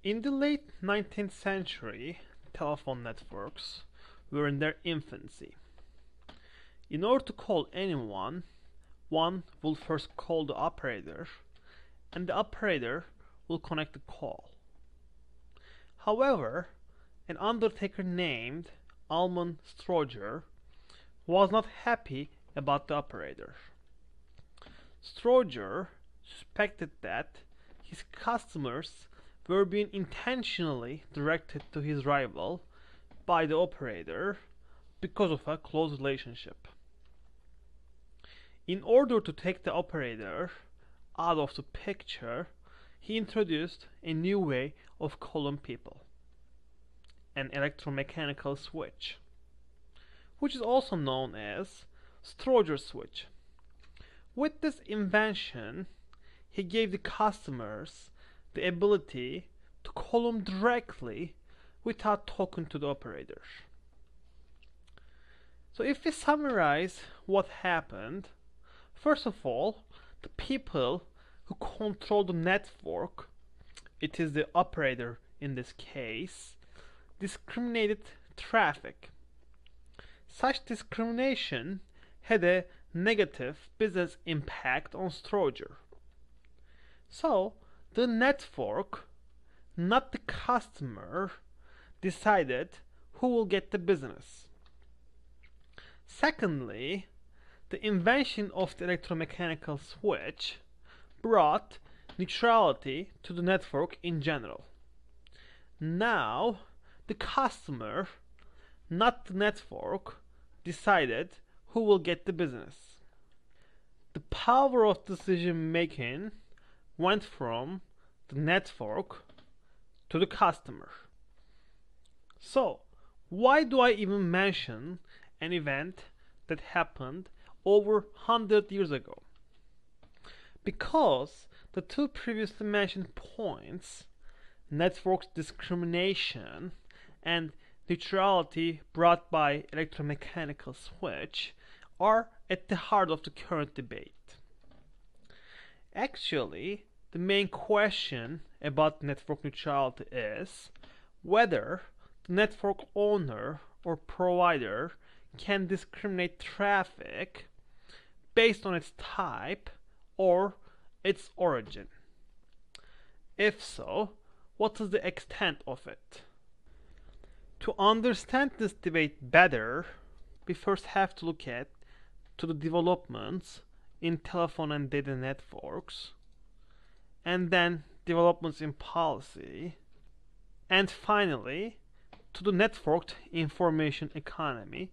In the late 19th century, telephone networks were in their infancy. In order to call anyone, one will first call the operator, and the operator will connect the call. However, an undertaker named Almond Stroger was not happy about the operator. Stroger suspected that his customers were being intentionally directed to his rival by the operator because of a close relationship. In order to take the operator out of the picture, he introduced a new way of calling people, an electromechanical switch, which is also known as Stroger switch. With this invention, he gave the customers the ability to call him directly without talking to the operator. So if we summarize what happened, first of all, the people who control the network, it is the operator in this case, discriminated traffic. Such discrimination had a negative business impact on Stroger. So the network, not the customer, decided who will get the business. Secondly, the invention of the electromechanical switch brought neutrality to the network in general. Now, the customer, not the network, decided who will get the business. The power of decision making went from the network to the customer. So, why do I even mention an event that happened over 100 years ago? Because the two previously mentioned points, network discrimination and neutrality brought by electromechanical switch, are at the heart of the current debate. Actually, the main question about network neutrality is whether the network owner or provider can discriminate traffic based on its type or its origin. If so, what is the extent of it? To understand this debate better, we first have to look at the developments in telephone and data networks, and then developments in policy, and finally to the networked information economy,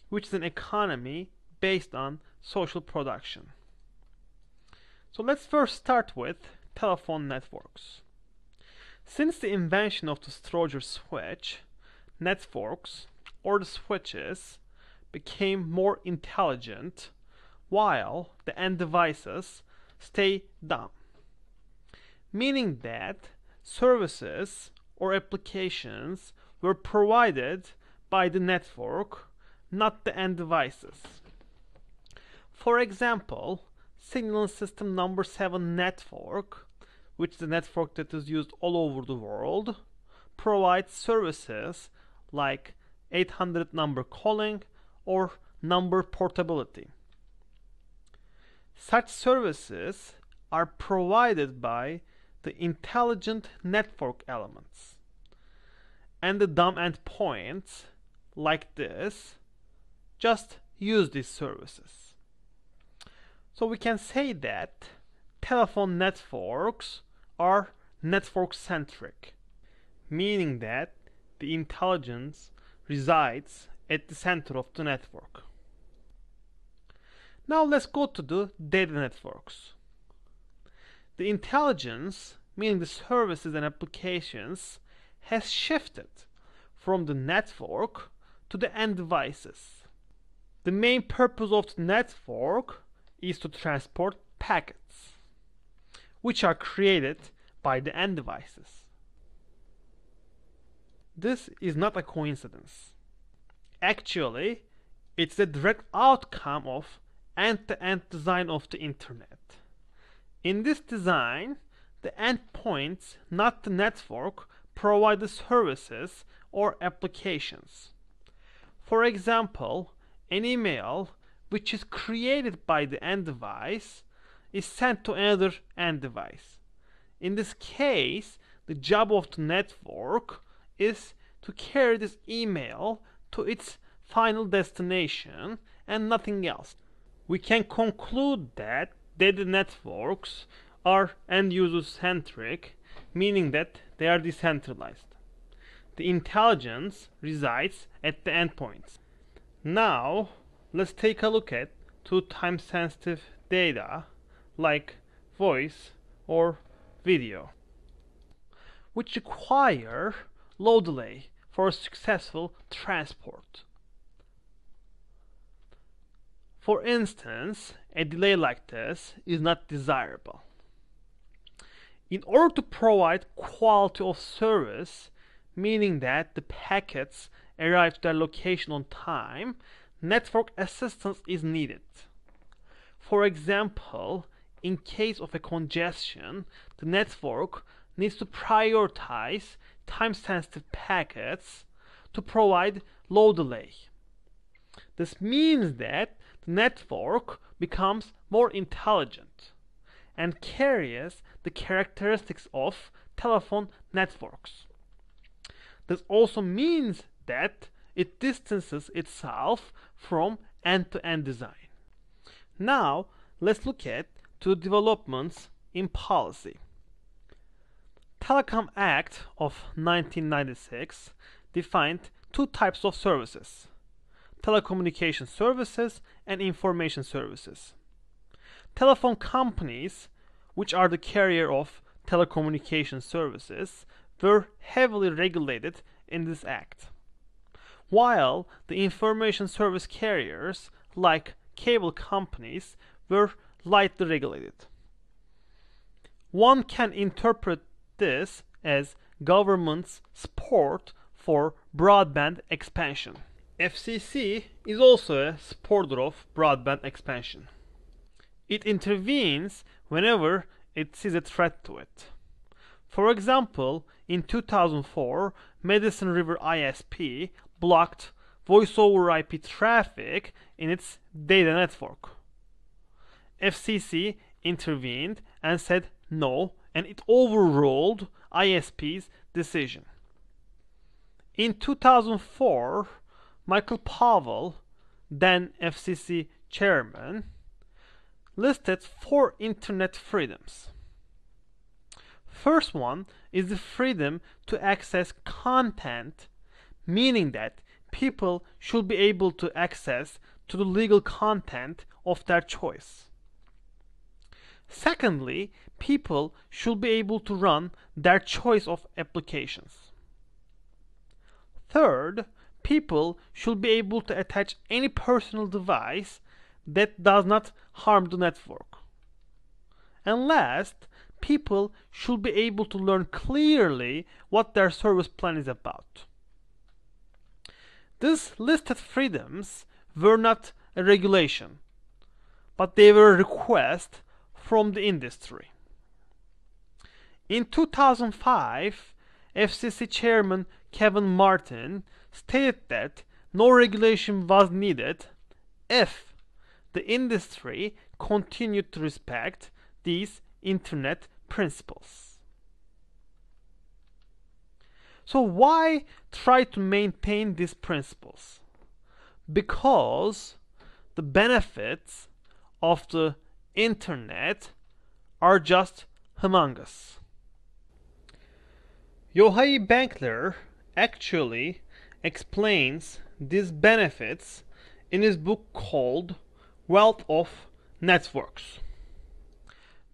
which is an economy based on social production. So let's first start with telephone networks. Since the invention of the Stroger switch, networks, or the switches, became more intelligent while the end devices stay dumb. Meaning that services or applications were provided by the network, not the end devices. For example, signal system number 7 network, which is a network that is used all over the world, provides services like 800 number calling or number portability. Such services are provided by the intelligent network elements, and the dumb endpoints like this just use these services. So we can say that telephone networks are network-centric, meaning that the intelligence resides at the center of the network. Now let's go to the data networks. The intelligence, meaning the services and applications, has shifted from the network to the end devices. The main purpose of the network is to transport packets, which are created by the end devices. This is not a coincidence. Actually, it's the direct outcome of end-to-end design of the internet. In this design, the endpoints, not the network, provide the services or applications. For example, an email which is created by the end device is sent to another end device. In this case, the job of the network is to carry this email to its final destination and nothing else. We can conclude that data networks are end-user centric, meaning that they are decentralized. The intelligence resides at the endpoints. Now, let's take a look at two time-sensitive data like voice or video, which require low delay for successful transport. For instance, a delay like this is not desirable. In order to provide quality of service, meaning that the packets arrive to their location on time, network assistance is needed. For example, in case of a congestion, the network needs to prioritize time-sensitive packets to provide low delay. This means that the network becomes more intelligent and carries the characteristics of telephone networks. This also means that it distances itself from end-to-end design. Now, let's look at two developments in policy. Telecom Act of 1996 defined two types of services: telecommunication services and information services. Telephone companies, which are the carrier of telecommunication services, were heavily regulated in this act, while the information service carriers, like cable companies, were lightly regulated. One can interpret this as government's support for broadband expansion. FCC is also a supporter of broadband expansion. It intervenes whenever it sees a threat to it. For example, in 2004, Madison River ISP blocked voice-over IP traffic in its data network. FCC intervened and said no, and it overruled ISP's decision. In 2004, Michael Powell, then FCC chairman, listed 4 internet freedoms. First one is the freedom to access content, meaning that people should be able to access to the legal content of their choice. Secondly, people should be able to run their choice of applications. Third, people should be able to attach any personal device that does not harm the network. And last, people should be able to learn clearly what their service plan is about. These listed freedoms were not a regulation, but they were a request from the industry. In 2005, FCC Chairman Kevin Martin stated that no regulation was needed if the industry continued to respect these internet principles. So why try to maintain these principles? Because the benefits of the internet are just humongous. Yohai Benkler actually explains these benefits in his book called Wealth of Networks.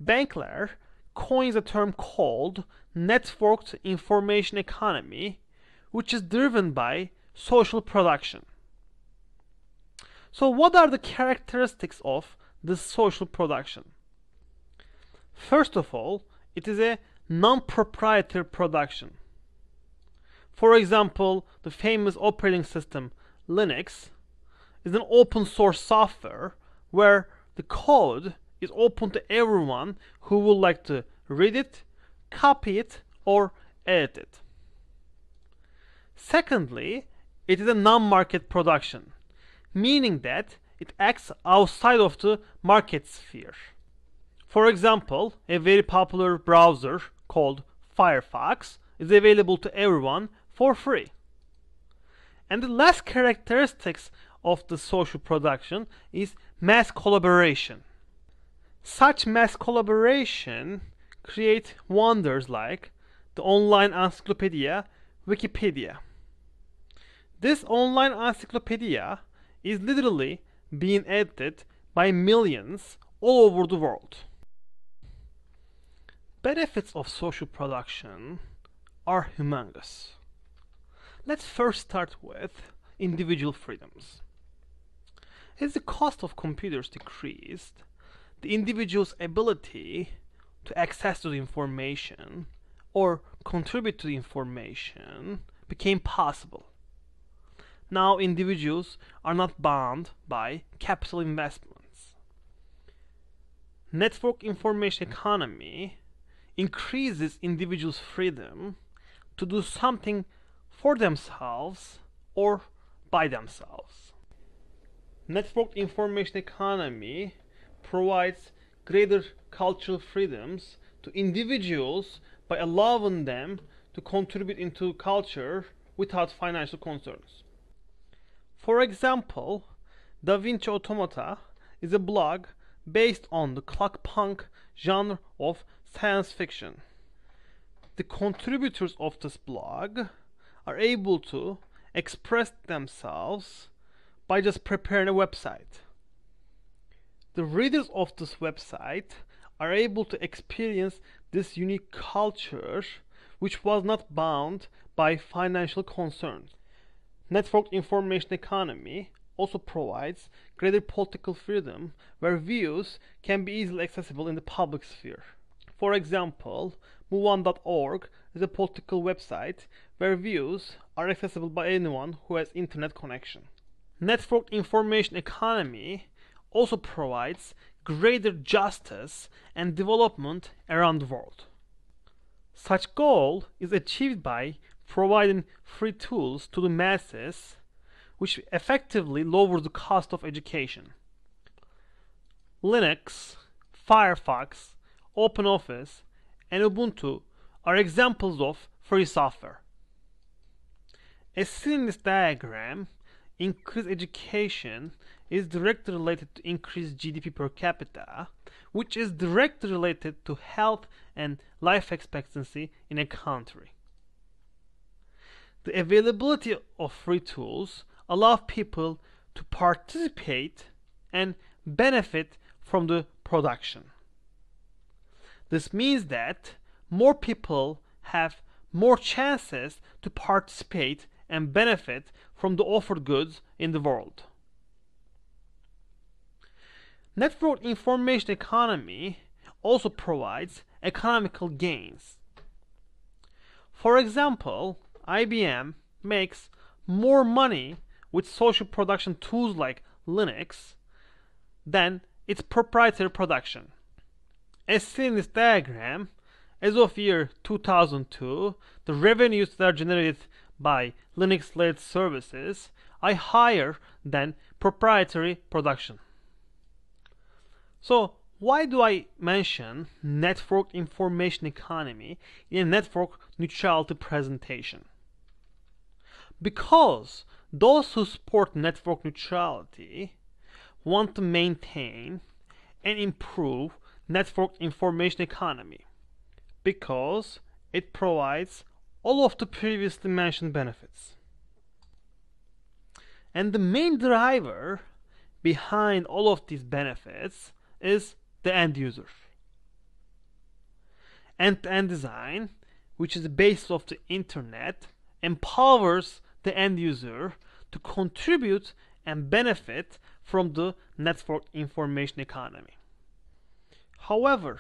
Benkler coins a term called networked information economy, which is driven by social production. So what are the characteristics of this social production? First of all, it is a non-proprietary production. For example, the famous operating system Linux is an open source software where the code is open to everyone who would like to read it, copy it, or edit it. Secondly, it is a non-market production, meaning that it acts outside of the market sphere. For example, a very popular browser called Firefox is available to everyone for free. And the last characteristics of the social production is mass collaboration. Such mass collaboration creates wonders like the online encyclopedia Wikipedia. This online encyclopedia is literally being edited by millions all over the world. Benefits of social production are humongous. Let's first start with individual freedoms. As the cost of computers decreased, the individual's ability to access to the information or contribute to the information became possible. Now individuals are not bound by capital investments. Network information economy increases individuals' freedom to do something for themselves or by themselves. Network information economy provides greater cultural freedoms to individuals by allowing them to contribute into culture without financial concerns. For example, Da Vinci Automata is a blog based on the clockpunk genre of science fiction. The contributors of this blog are able to express themselves by just preparing a website. The readers of this website are able to experience this unique culture which was not bound by financial concerns. Network information economy also provides greater political freedom where views can be easily accessible in the public sphere. For example, MoveOn.org is a political website where views are accessible by anyone who has internet connection. Network information economy also provides greater justice and development around the world. Such goal is achieved by providing free tools to the masses which effectively lower the cost of education. Linux, Firefox, OpenOffice, and Ubuntu are examples of free software. As seen in this diagram, increased education is directly related to increased GDP per capita, which is directly related to health and life expectancy in a country. The availability of free tools allow people to participate and benefit from the production. This means that more people have more chances to participate and benefit from the offered goods in the world. Network information economy also provides economical gains. For example, IBM makes more money with social production tools like Linux than its proprietary production. As seen in this diagram, as of year 2002, the revenues that are generated by Linux-led services are higher than proprietary production. So, why do I mention network information economy in a network neutrality presentation? Because those who support network neutrality want to maintain and improve network information economy because it provides all of the previously mentioned benefits. And the main driver behind all of these benefits is the end user. End-to-end design, which is the basis of the internet, empowers the end user to contribute and benefit from the network information economy. However,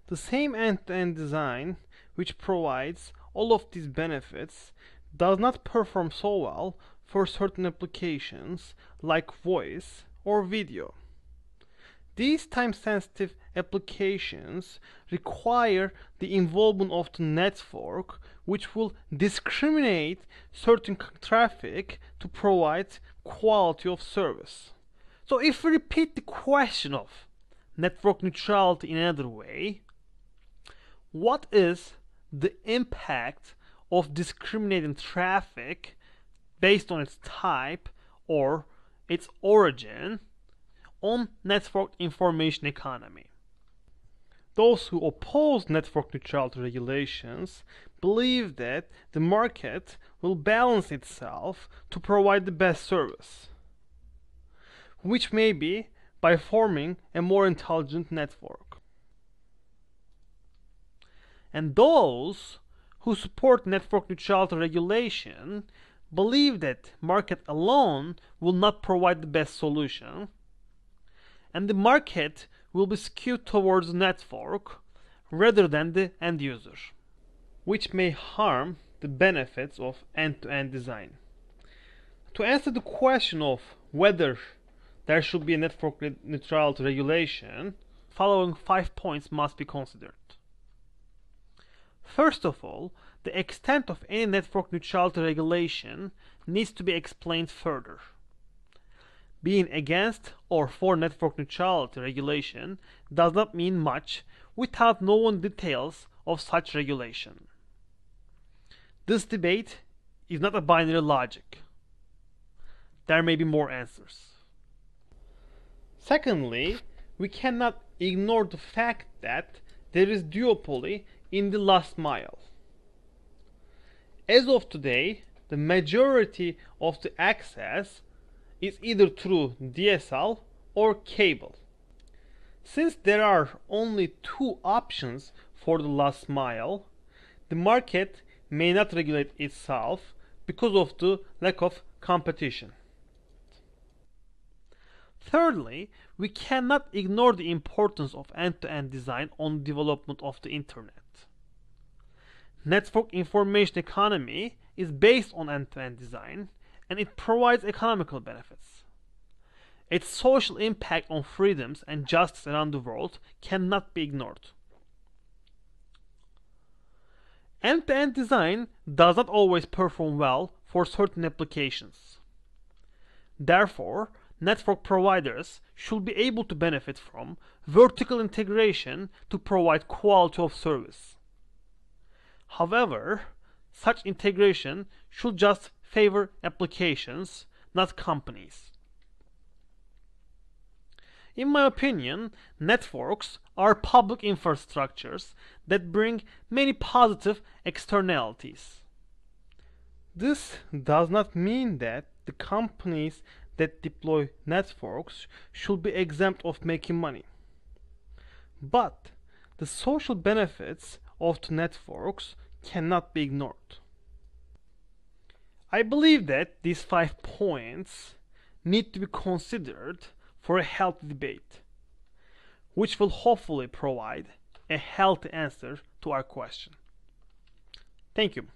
the same end-to-end design which provides all of these benefits does not perform so well for certain applications like voice or video. These time-sensitive applications require the involvement of the network, which will discriminate certain traffic to provide quality of service. So if we repeat the question of network neutrality in another way, what is the impact of discriminating traffic based on its type or its origin on network information economy? Those who oppose network neutrality regulations believe that the market will balance itself to provide the best service, which may be by forming a more intelligent network. And those who support network neutrality regulation believe that market alone will not provide the best solution, and the market will be skewed towards the network rather than the end user, which may harm the benefits of end-to-end design. To answer the question of whether there should be a network neutrality regulation, following 5 points must be considered. First of all, the extent of any network neutrality regulation needs to be explained further. Being against or for network neutrality regulation does not mean much without knowing details of such regulation. This debate is not a binary logic. There may be more answers. Secondly, we cannot ignore the fact that there is duopoly in the last mile. As of today, the majority of the access is either through DSL or cable. Since there are only two options for the last mile, the market may not regulate itself because of the lack of competition. Thirdly, we cannot ignore the importance of end-to-end design on the development of the internet. Network information economy is based on end-to-end design, and it provides economical benefits. Its social impact on freedoms and justice around the world cannot be ignored. End-to-end design does not always perform well for certain applications. Therefore, network providers should be able to benefit from vertical integration to provide quality of service. However, such integration should just favor applications, not companies. In my opinion, networks are public infrastructures that bring many positive externalities. This does not mean that the companies that deploy networks should be exempt of making money. But the social benefits of the networks cannot be ignored. I believe that these 5 points need to be considered for a healthy debate, which will hopefully provide a healthy answer to our question. Thank you.